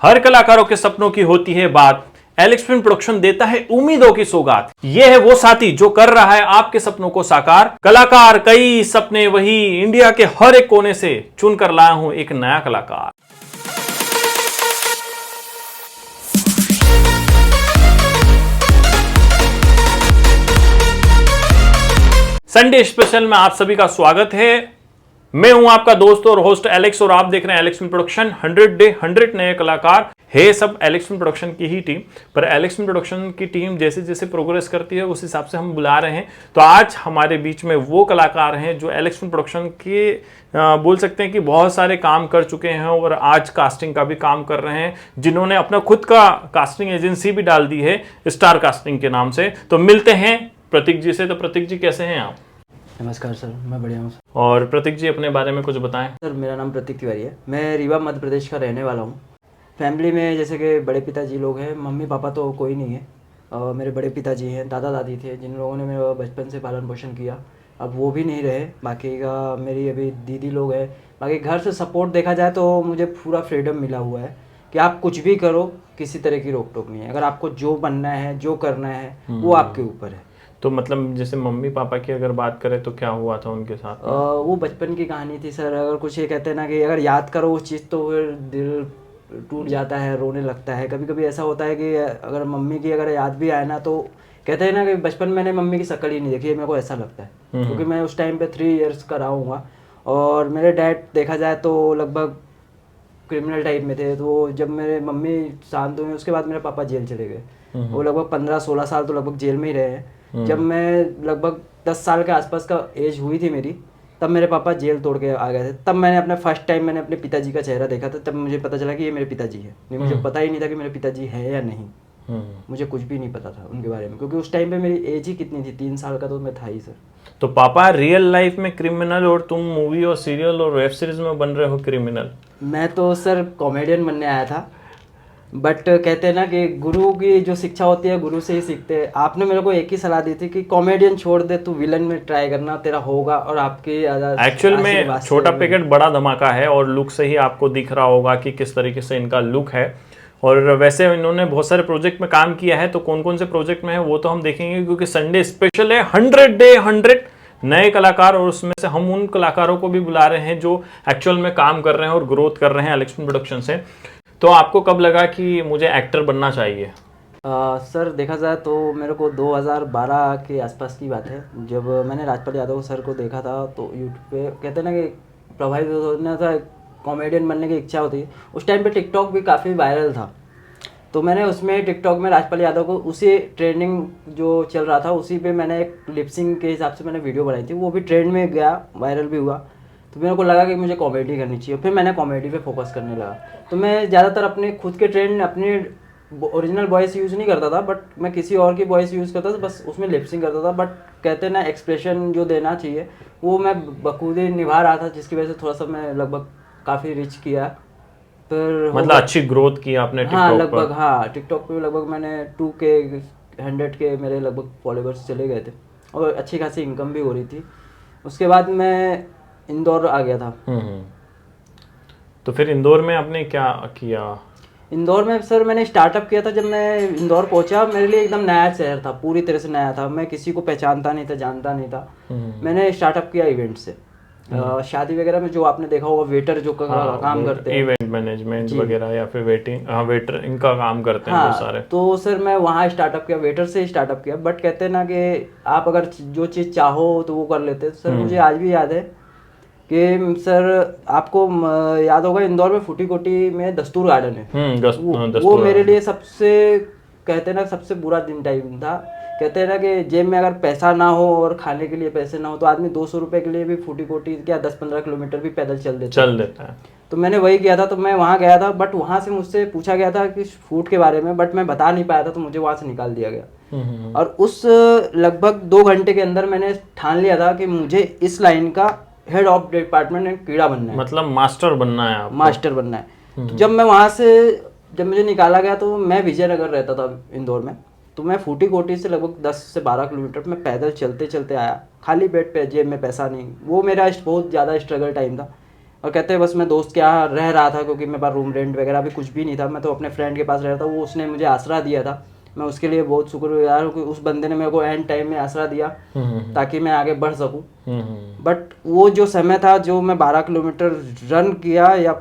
हर कलाकारों के सपनों की होती है बात। एलेक्स फिल्म प्रोडक्शन देता है उम्मीदों की सौगात। ये है वो साथी जो कर रहा है आपके सपनों को साकार। कलाकार कई सपने वही, इंडिया के हर एक कोने से चुनकर लाया हूं एक नया कलाकार। संडे स्पेशल में आप सभी का स्वागत है। मैं हूं आपका दोस्त और होस्ट एलेक्स और आप देख रहे हैं एलेक्स फिल्म प्रोडक्शन। 100 डे 100 नए कलाकार है सब एलेक्स फिल्म प्रोडक्शन की ही टीम। पर एलेक्स फिल्म प्रोडक्शन की टीम जैसे जैसे प्रोग्रेस करती है उस हिसाब से हम बुला रहे हैं। तो आज हमारे बीच में वो कलाकार हैं जो एलेक्स फिल्म प्रोडक्शन के बोल सकते हैं कि बहुत सारे काम कर चुके हैं और आज कास्टिंग का भी काम कर रहे हैं, जिन्होंने अपना खुद का कास्टिंग एजेंसी भी डाल दी है स्टार कास्टिंग के नाम से। तो मिलते हैं प्रतीक जी से। तो प्रतीक जी कैसे हैं आप? नमस्कार सर, मैं बढ़िया हूँ। और प्रतीक जी अपने बारे में कुछ बताएं। सर मेरा नाम प्रतीक तिवारी है। मैं रीवा मध्य प्रदेश का रहने वाला हूँ। फैमिली में जैसे कि बड़े पिताजी लोग हैं, मम्मी पापा तो कोई नहीं है। मेरे बड़े पिताजी हैं, दादा दादी थे जिन लोगों ने मेरा बचपन से पालन पोषण किया। अब वो भी नहीं रहे। बाकी का मेरी अभी दीदी लोग हैं। बाकी घर से सपोर्ट देखा जाए तो मुझे पूरा फ्रीडम मिला हुआ है कि आप कुछ भी करो, किसी तरह की रोक टोक नहीं है। अगर आपको जो बनना है, जो करना है, वो आपके ऊपर है। तो मतलब जैसे मम्मी पापा की अगर बात करें तो क्या हुआ था उनके साथ? वो बचपन की कहानी थी सर। अगर कुछ ये कहते हैं ना कि अगर याद करो उस चीज़ तो फिर दिल टूट जाता है, रोने लगता है। कभी कभी ऐसा होता है कि अगर मम्मी की अगर याद भी आए ना तो कहते हैं ना कि बचपन में मैंने मम्मी की शक्ल ही नहीं देखी है, मेरे को ऐसा लगता है। क्योंकि मैं उस टाइम पे 3 इयर्स का रहा हूँगा। और मेरे डैड देखा जाए तो लगभग क्रिमिनल टाइप में थे। तो जब मेरे मम्मी शांत हुई उसके बाद मेरे पापा जेल चले गए। वो लगभग 15-16 साल तो लगभग जेल में ही रहे हैं। जब मैं लगभग 10 साल के आसपास का एज हुई थी मेरी, तब मेरे पापा जेल तोड़ के आ गए थे। तब मैंने अपने फर्स्ट टाइम मैंने अपने पिताजी का चेहरा देखा था। तब मुझे पता चला कि ये मेरे पिताजी है। नहीं, मुझे पता ही नहीं था कि मेरे पिताजी है या नहीं। मुझे कुछ भी नहीं पता था उनके बारे में, क्योंकि उस टाइम पे मेरी एज ही कितनी थी, 3 साल का तो मैं था ही सर। तो पापा रियल लाइफ में क्रिमिनल और तुम मूवी और सीरियल और वेब सीरीज में बन रहे हो क्रिमिनल। मैं तो सर कॉमेडियन बनने आया था। बट कहते हैं ना कि गुरु की जो शिक्षा होती है गुरु से ही सीखते हैं। आपने मेरे को एक ही सलाह दी थी कि कॉमेडियन छोड़ दे, तू विलन में ट्राई करना, तेरा होगा। और आपके एक्चुअल में छोटा पैकेट बड़ा धमाका है और लुक से ही आपको दिख रहा होगा कि किस तरीके से इनका लुक है। और वैसे इन्होंने बहुत सारे प्रोजेक्ट में काम किया है, तो कौन कौन से प्रोजेक्ट में है वो तो हम देखेंगे, क्योंकि संडे स्पेशल है 100 डे 100 नए कलाकार। और उसमें से हम उन कलाकारों को भी बुला रहे हैं जो एक्चुअल में काम कर रहे हैं और ग्रोथ कर रहे हैं एलेक्स फिल्म प्रोडक्शन से। तो आपको कब लगा कि मुझे एक्टर बनना चाहिए? सर देखा जाए तो मेरे को 2012 के आसपास की बात है, जब मैंने राजपाल यादव सर को देखा था। तो यूट्यूब पे कहते हैं ना कि प्रभावित होना था, कॉमेडियन बनने की इच्छा होती है। उस टाइम पे टिकटॉक भी काफ़ी वायरल था। तो मैंने उसमें टिकटॉक में राजपाल यादव को, उसी ट्रेंडिंग जो चल रहा था उसी पे मैंने एक लिपसिंग के हिसाब से मैंने वीडियो बनाई थी। वो भी ट्रेंड में गया, वायरल भी हुआ। तो मेरे को लगा कि मुझे कॉमेडी करनी चाहिए। फिर मैंने कॉमेडी पे फोकस करने लगा। तो मैं ज़्यादातर अपने खुद के ट्रेंड अपनी ओरिजिनल वॉइस यूज़ नहीं करता था, बट मैं किसी और की वॉइस यूज़ करता था, बस उसमें लिपसिंग करता था। बट कहते हैं ना एक्सप्रेशन जो देना चाहिए वो मैं बखूबी निभा रहा था, जिसकी वजह से थोड़ा सा मैं लगभग काफ़ी रिच किया। फिर मतलब अच्छी ग्रोथ की आपने टिकटॉक हाँ पर? लगभग, हाँ टिकटॉक पे लगभग मैंने 2K 100K मेरे लगभग फॉलोवर्स चले गए थे और अच्छी खासी इनकम भी हो रही थी। उसके बाद मैं इंदौर आ गया था। तो फिर इंदौर में आपने क्या किया? इंदौर में सर मैंने स्टार्टअप किया था। जब मैं इंदौर पहुंचा, मेरे लिए एकदम नया शहर था, पूरी तरह से नया था। मैं किसी को पहचानता नहीं था, जानता नहीं था। मैंने स्टार्टअप किया इवेंट से। शादी वगैरह में जो आपने देखा होगा, वेटर जो काम करते हैं, इवेंट मैनेजमेंट वगैरह या फिर वेटिंग, हाँ वेटर इनका काम करते हैं बहुत सारे। तो सर मैं वहाँ स्टार्टअप किया, वेटर से स्टार्टअप किया। बट कहते हैं ना कि आप अगर जो चीज़ चाहो तो वो कर लेते। सर मुझे आज भी याद है कि सर आपको याद होगा इंदौर में फूटी कोटी में दस्तूर गार्डन है। वो मेरे लिए सबसे कहते हैं ना सबसे बुरा दिन टाइम था। कहते हैं ना कि जेब में अगर पैसा ना हो और खाने के लिए पैसे ना हो तो आदमी 200 रुपये के लिए भी फूटी कोटी क्या 10-15 किलोमीटर भी पैदल चल देता है। तो मैंने वही किया था। तो मैं वहाँ गया था, बट वहाँ से मुझसे पूछा गया था कि फूड के बारे में, बट मैं बता नहीं पाया था। तो मुझे वहाँ से निकाल दिया गया। और उस लगभग 2 घंटे के अंदर मैंने ठान लिया था कि मुझे इस लाइन का हेड ऑफ डिपार्टमेंट एंड कीड़ा बनना है, मतलब मास्टर बनना है आपको। मास्टर बनना है। तो जब मैं वहाँ से जब मुझे निकाला गया तो मैं विजयनगर रहता था इंदौर में। तो मैं फूटी कोटी से लगभग 10 से 12 किलोमीटर में पैदल चलते चलते आया, खाली पेट पे, जेब में पैसा नहीं। वो मेरा बहुत ज़्यादा स्ट्रगल टाइम था। और कहते हैं बस मैं दोस्त के यहाँ रह रहा था, क्योंकि मेरे पास रूम रेंट वगैरह भी कुछ भी नहीं था, मैं तो अपने फ्रेंड के पास रह रहा था, वो उसने मुझे आसरा दिया था। मैं उसके लिए बहुत शुक्रगुजार हूँ कि उस बंदे ने मेरे को एंड टाइम में आसरा दिया ताकि मैं आगे बढ़ सकूँ। बट वो जो समय था, जो मैं 12 किलोमीटर रन किया, या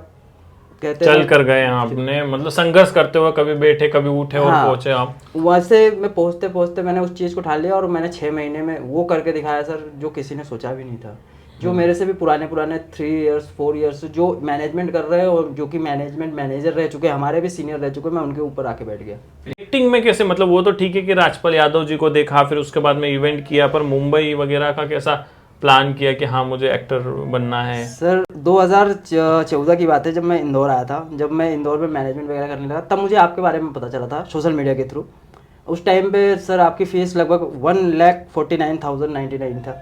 कहते चल कर गए आपने, मतलब संघर्ष करते हुए, कभी बैठे कभी उठे और पहुंचे आप। वैसे मैं पहुंचते पहुंचते मैंने उस चीज़ को उठा लिया, और मैंने 6 महीने में वो करके दिखाया सर, जो किसी ने सोचा भी नहीं था। जो मेरे से भी पुराने 3 इयर्स 4 इयर्स जो मैनेजमेंट कर रहे हैं, और जो कि मैनेजमेंट मैनेजर रह चुके, हमारे भी सीनियर रह चुके, मैं उनके ऊपर आके बैठ गया। एक्टिंग में कैसे, मतलब वो तो ठीक है कि राजपाल यादव जी को देखा, फिर उसके बाद में इवेंट किया, पर मुंबई वगैरह का कैसा प्लान किया कि हाँ मुझे एक्टर बनना है? सर 2014 की बात है, जब मैं इंदौर आया था। जब मैं इंदौर में मैनेजमेंट वगैरह करने लगा, तब मुझे आपके बारे में पता चला था सोशल मीडिया के थ्रू। उस टाइम पे सर आपकी फीस लगभग 1,49,099 था।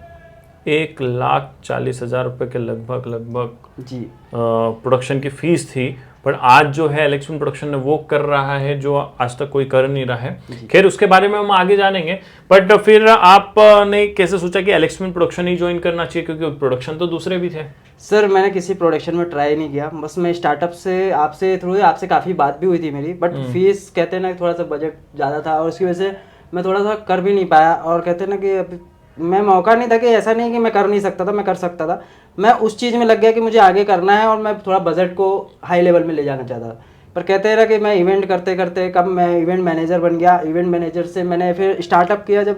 1,40,000 रुपए के लगभग जी प्रोडक्शन की फीस थी। पर आज जो है एलेक्स प्रोडक्शन ने वो कर रहा है जो आज तक कोई कर नहीं रहा है। खैर उसके बारे में हम आगे जानेंगे। बट फिर आपने कैसे सोचा कि एलेक्स प्रोडक्शन ही ज्वाइन करना चाहिए, क्योंकि प्रोडक्शन तो दूसरे भी थे? सर मैंने किसी प्रोडक्शन में ट्राई नहीं किया, बस मैं स्टार्टअप से आपसे काफ़ी बात भी हुई थी मेरी, बट फीस कहते हैं ना थोड़ा सा बजट ज़्यादा था, और उसकी वजह से मैं थोड़ा सा कर भी नहीं पाया। और कहते हैं ना कि मैं मौका नहीं था, कि ऐसा नहीं कि मैं कर नहीं सकता था, मैं कर सकता था। मैं उस चीज़ में लग गया कि मुझे आगे करना है, और मैं थोड़ा बजट को हाई लेवल में ले जाना चाहता था। पर कहते हैं ना कि मैं इवेंट करते करते कब मैं इवेंट मैनेजर बन गया। इवेंट मैनेजर से मैंने फिर स्टार्टअप किया। जब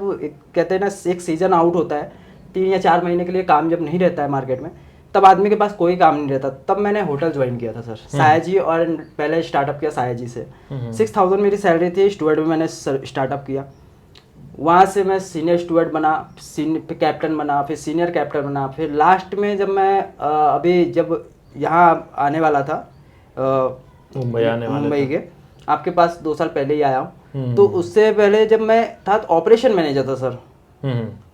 कहते हैं ना एक सीज़न आउट होता है, 3 या 4 महीने के लिए काम जब नहीं रहता है मार्केट में, तब आदमी के पास कोई काम नहीं रहता, तब मैंने होटल ज्वाइन किया था सर, सायाजी। और पहले स्टार्टअप किया सायाजी से। 6,000 मेरी सैलरी थी, स्टूवर्ड में मैंने स्टार्टअप किया। वहाँ से मैं सीनियर स्टूवर्ड बना, कैप्टन बना, फिर सीनियर कैप्टन बना, फिर लास्ट में जब मैं अभी जब यहाँ आने वाला था मुंबई के आपके पास 2 साल पहले ही आया हूँ। तो उससे पहले जब मैं था ऑपरेशन मैनेजर था सर।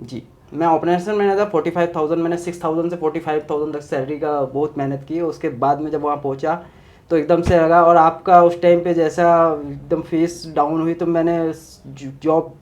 जी मैं ऑपरेशन मैनेजर था। 45,000 मैंने 6,000 से 45,000 तक सैलरी का बहुत मेहनत की। उसके बाद में जब वहाँ पहुँचा तो एकदम से लगा, और आपका उस टाइम पे जैसा एकदम फीस डाउन हुई, तो मैंने जॉब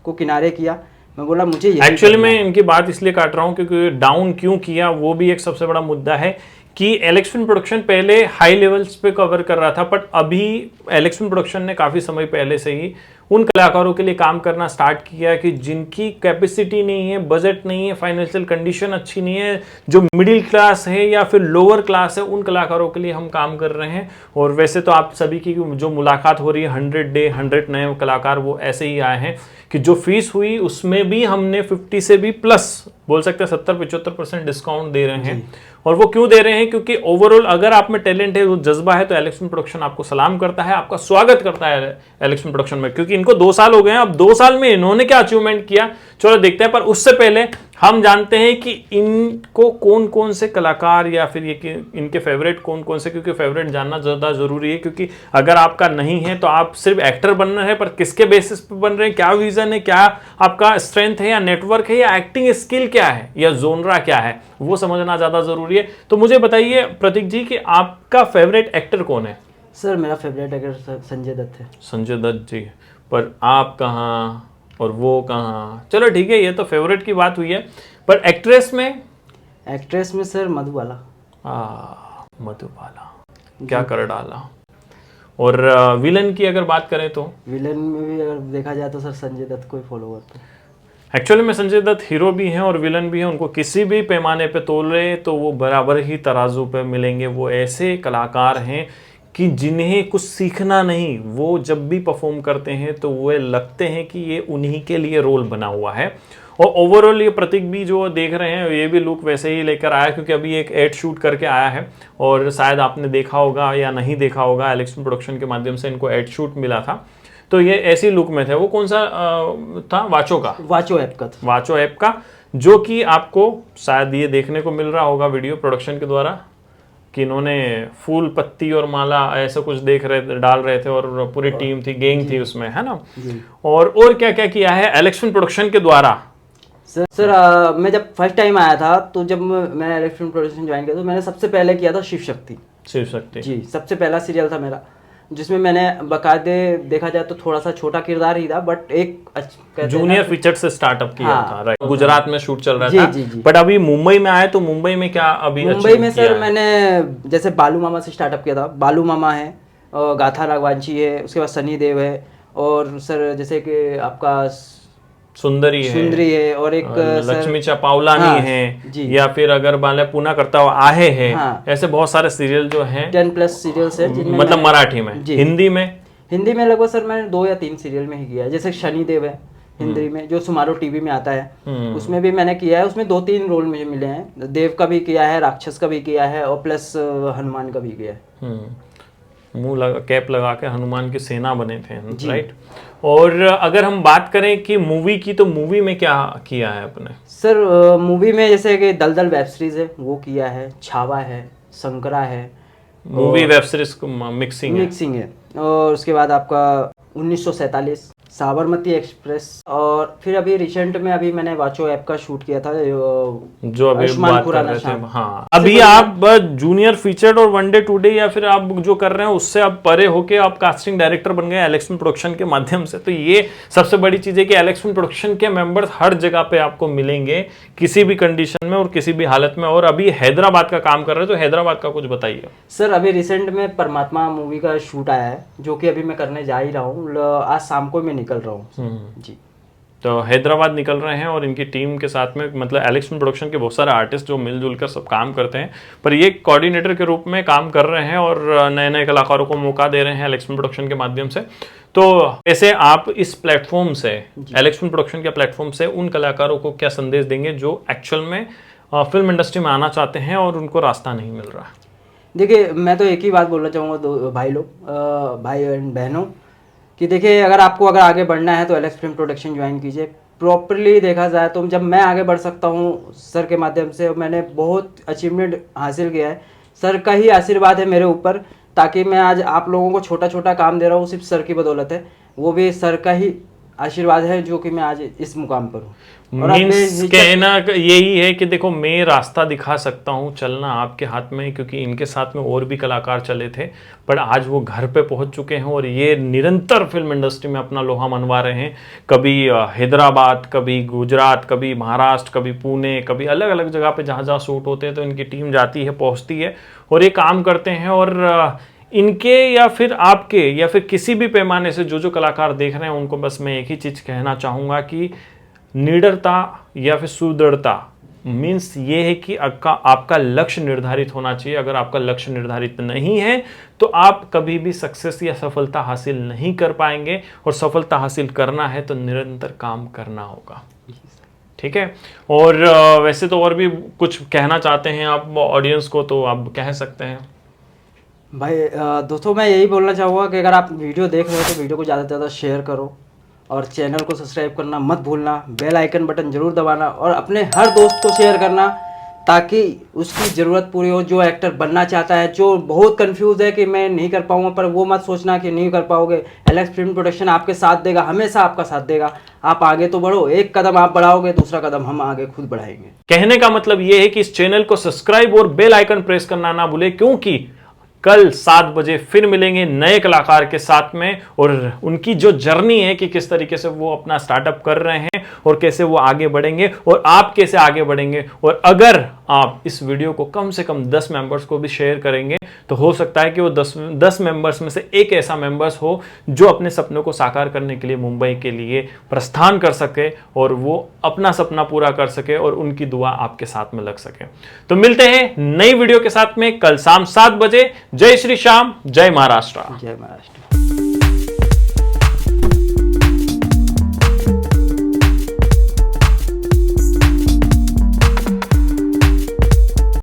को किनारे किया। मैं बोला मुझे एक्चुअली मैं इनकी बात इसलिए काट रहा हूँ क्योंकि डाउन क्यों किया वो भी एक सबसे बड़ा मुद्दा है कि एलेक्स प्रोडक्शन पहले हाई लेवल्स पे कवर कर रहा था, बट अभी एलेक्स प्रोडक्शन ने काफ़ी समय पहले से ही उन कलाकारों के लिए काम करना स्टार्ट किया कि जिनकी कैपेसिटी नहीं है, बजट नहीं है, फाइनेंशियल कंडीशन अच्छी नहीं है, जो मिडिल क्लास है या फिर लोअर क्लास है, उन कलाकारों के लिए हम काम कर रहे हैं। और वैसे तो आप सभी की जो मुलाकात हो रही है 100 डे 100 नए कलाकार, वो ऐसे ही आए हैं कि जो फीस हुई उसमें भी हमने 50 से भी प्लस बोल सकते हैं 70-75% डिस्काउंट दे रहे हैं। और वो क्यों दे रहे हैं? क्योंकि ओवरऑल अगर आप में टैलेंट है, वो जज्बा है, तो एलेक्स प्रोडक्शन आपको सलाम करता है, आपका स्वागत करता है एलेक्स प्रोडक्शन में। क्योंकि इनको 2 साल हो गए हैं, अब 2 साल में इन्होंने क्या अचीवमेंट किया चलो देखते हैं। पर उससे पहले हम जानते हैं कि इनको कौन कौन से कलाकार या फिर ये कि इनके फेवरेट कौन कौन से, क्योंकि फेवरेट जानना ज़्यादा ज़रूरी है। क्योंकि अगर आपका नहीं है तो आप सिर्फ एक्टर बनना है, पर किसके बेसिस पे बन रहे हैं, क्या विजन है, क्या आपका स्ट्रेंथ है या नेटवर्क है या एक्टिंग स्किल क्या है या जोनरा क्या है, वो समझना ज़्यादा ज़रूरी है। तो मुझे बताइए प्रतीक जी कि आपका फेवरेट एक्टर कौन है? सर मेरा फेवरेट एक्टर संजय दत्त है। संजय दत्त जी। पर आप कहाँ और वो कहाँ? चलो ठीक है, ये तो फेवरेट की बात हुई है। पर एक्ट्रेस में? एक्ट्रेस में सर मधुबाला। मधुबाला क्या कर डाला। और विलन की अगर बात करें तो? विलन में भी अगर देखा जाए तो सर संजय दत्त को ही फॉलो करते हैं। एक्चुअली में संजय दत्त हीरो भी हैं और विलन भी हैं। उनको किसी भी पैमाने पे तोले तो वो बराबर ही तराजू पे मिलेंगे। वो ऐसे कलाकार हैं कि जिन्हें कुछ सीखना नहीं, वो जब भी परफॉर्म करते हैं तो वो लगते हैं कि ये उन्हीं के लिए रोल बना हुआ है। और ओवरऑल ये प्रतीक भी जो देख रहे हैं ये भी लुक वैसे ही लेकर आया, क्योंकि अभी एक एड शूट करके आया है और शायद आपने देखा होगा या नहीं देखा होगा, एलेक्स प्रोडक्शन के माध्यम से इनको एड शूट मिला था। तो ये ऐसी लुक में थे। वो कौन सा था? वाचो का, वाचो ऐप का, वाचो ऐप का, जो कि आपको शायद ये देखने को मिल रहा होगा वीडियो प्रोडक्शन के द्वारा कि इन्होंने फूल पत्ती और माला ऐसा कुछ डाल रहे थे और पूरी टीम थी, गैंग थी उसमें, है ना। और क्या क्या किया है एलेक्स प्रोडक्शन के द्वारा? सर मैं जब फर्स्ट टाइम आया था तो जब मैंने एलेक्स प्रोडक्शन ज्वाइन किया तो मैंने सबसे पहले किया था शिव शक्ति। शिव शक्ति जी, सबसे पहला सीरियल था मेरा। जिसमें मैंने बकायदे देखा जाए तो थोड़ा सा छोटा किरदार ही था, बट एक कहते हैं जूनियर ना- फीचर से स्टार्टअप किया हाँ। था, राइट। गुजरात में शूट चल रहा जी, था, जी, जी। बट अभी मुंबई में आए तो मुंबई में क्या अभी मुंबई achieve में किया सर है? मैंने जैसे बालू मामा से स्टार्टअप किया था। बालू मामा है, और गाथा राघवांशी है, उसके बाद सनी देव है, और सर जैसे कि आपका सुंदरी है, सुंदरी है, और एक सर लक्ष्मी चापावलानी हाँ, है, जी। या फिर अगर बाले पूना करता हुआ आहे है, हाँ। ऐसे बहुत सारे सीरियल जो हैं 10+ सीरियल्स है जिनमें मतलब मैं- मराठी में। जी। हिंदी में हिंदी में लगभग सर मैंने 2 या 3 सीरियल में ही किया है। जैसे शनि देव है हिंदी में, जो सुमारो टीवी में आता है, उसमें भी मैंने किया है। उसमें 2-3 रोल मुझे मिले हैं, देव का भी किया है, राक्षस का भी किया है, और प्लस हनुमान का भी किया है। मुंह लगा कैप लगा के हनुमान की सेना बने थे, राइट। और अगर हम बात करें कि मूवी की, तो मूवी में क्या किया है अपने? सर मूवी में जैसे कि दलदल वेब सीरीज है वो किया है, छावा है, शंकरा है, मूवी वेब सीरीज मिक्सिंग है। मिक्सिंग है, और उसके बाद आपका 1947, साबरमती एक्सप्रेस, और फिर अभी रिसेंट में अभी मैंने वाचो ऐप का शूट किया था, जो अभी आयुष्मान बात कर खुराना रहे थे, शाम। हाँ। अभी आप जूनियर फीचर्ड और वन डे टू डे या फिर आप जो कर रहे हैं उससे आप परे होके आप कास्टिंग डायरेक्टर बन गए एलेक्सन प्रोडक्शन के माध्यम से। तो ये सबसे बड़ी चीज है कि एलेक्सन प्रोडक्शन के मेंबर्स हर जगह पे आपको मिलेंगे, किसी भी कंडीशन में और किसी भी हालत में। और अभी हैदराबाद का काम कर रहे हैं, तो हैदराबाद का कुछ बताइए। सर अभी रिसेंट में परमात्मा मूवी का शूट आया है, जो कि अभी मैं करने जा ही रहा हूँ, आज शाम को मैं निकल रहा हूँ जी। तो हैदराबाद निकल रहे हैं और इनकी टीम के साथ में मतलब एलेक्सन प्रोडक्शन के बहुत सारे आर्टिस्ट जो मिलजुल कर सब काम करते हैं, पर ये कोऑर्डिनेटर के रूप में काम कर रहे हैं और नए नए कलाकारों को मौका दे रहे हैं एलेक्सन प्रोडक्शन के माध्यम से। तो ऐसे आप इस प्लेटफॉर्म से, एलेक्सन प्रोडक्शन के प्लेटफॉर्म से उन कलाकारों को क्या संदेश देंगे जो एक्चुअल में फिल्म इंडस्ट्री में आना चाहते हैं और उनको रास्ता नहीं मिल रहा? देखिए मैं तो एक ही बात बोलना चाहूँगा दो भाई लोग, भाई एंड बहनों, कि देखिए अगर आगे बढ़ना है तो एलेक्स फिल्म प्रोडक्शन ज्वाइन कीजिए। प्रॉपरली देखा जाए तो जब मैं आगे बढ़ सकता हूँ सर के माध्यम से, मैंने बहुत अचीवमेंट हासिल किया है, सर का ही आशीर्वाद है मेरे ऊपर, ताकि मैं आज आप लोगों को छोटा छोटा काम दे रहा हूँ, सिर्फ सर की बदौलत है। वो भी सर का ही आशीर्वाद है जो कि मैं आज इस मुकाम पर हूँ। मीन्स कहना यही है कि देखो मैं रास्ता दिखा सकता हूँ, चलना आपके हाथ में है, क्योंकि इनके साथ में और भी कलाकार चले थे, पर आज वो घर पे पहुंच चुके हैं और ये निरंतर फिल्म इंडस्ट्री में अपना लोहा मनवा रहे हैं। कभी हैदराबाद, कभी गुजरात, कभी महाराष्ट्र, कभी पुणे, कभी अलग अलग जगह पे जहाँ जहाँ शूट होते हैं तो इनकी टीम जाती है, पहुँचती है और ये काम करते हैं। और इनके या फिर आपके या फिर किसी भी पैमाने से जो जो कलाकार देख रहे हैं उनको बस मैं एक ही चीज़ कहना चाहूँगा कि निडरता या फिर सुदृढ़ता मीन्स ये है कि आपका लक्ष्य निर्धारित होना चाहिए। अगर आपका लक्ष्य निर्धारित नहीं है तो आप कभी भी सक्सेस या सफलता हासिल नहीं कर पाएंगे, और सफलता हासिल करना है तो निरंतर काम करना होगा, ठीक है। और वैसे तो और भी कुछ कहना चाहते हैं आप ऑडियंस को तो आप कह सकते हैं। भाई दोस्तों मैं यही बोलना चाहूँगा कि अगर आप वीडियो देख रहे हो तो वीडियो को ज़्यादा से ज़्यादा शेयर करो, और चैनल को सब्सक्राइब करना मत भूलना, बेल आइकन बटन जरूर दबाना, और अपने हर दोस्त को शेयर करना ताकि उसकी ज़रूरत पूरी हो, जो एक्टर बनना चाहता है, जो बहुत कंफ्यूज है कि मैं नहीं कर पाऊंगा, पर वो मत सोचना कि नहीं कर पाओगे। एलेक्स फिल्म प्रोडक्शन आपके साथ देगा, हमेशा आपका साथ देगा। आप आगे तो बढ़ो, एक कदम आप बढ़ाओगे, दूसरा कदम हम आगे खुद बढ़ाएंगे। कहने का मतलब ये है कि इस चैनल को सब्सक्राइब और बेल आइकन प्रेस करना ना भूले, क्योंकि कल 7 बजे फिर मिलेंगे नए कलाकार के साथ में, और उनकी जो जर्नी है कि किस तरीके से वो अपना स्टार्टअप कर रहे हैं और कैसे वो आगे बढ़ेंगे और आप कैसे आगे बढ़ेंगे। और अगर आप इस वीडियो को कम से कम 10 मेंबर्स को भी शेयर करेंगे तो हो सकता है कि वो 10 मेंबर्स में से एक ऐसा मेंबर्स हो जो अपने सपनों को साकार करने के लिए मुंबई के लिए प्रस्थान कर सके और वो अपना सपना पूरा कर सके और उनकी दुआ आपके साथ में लग सके। तो मिलते हैं नई वीडियो के साथ में कल शाम 7 बजे। जय श्री श्याम, जय महाराष्ट्र। जय महाराष्ट्र।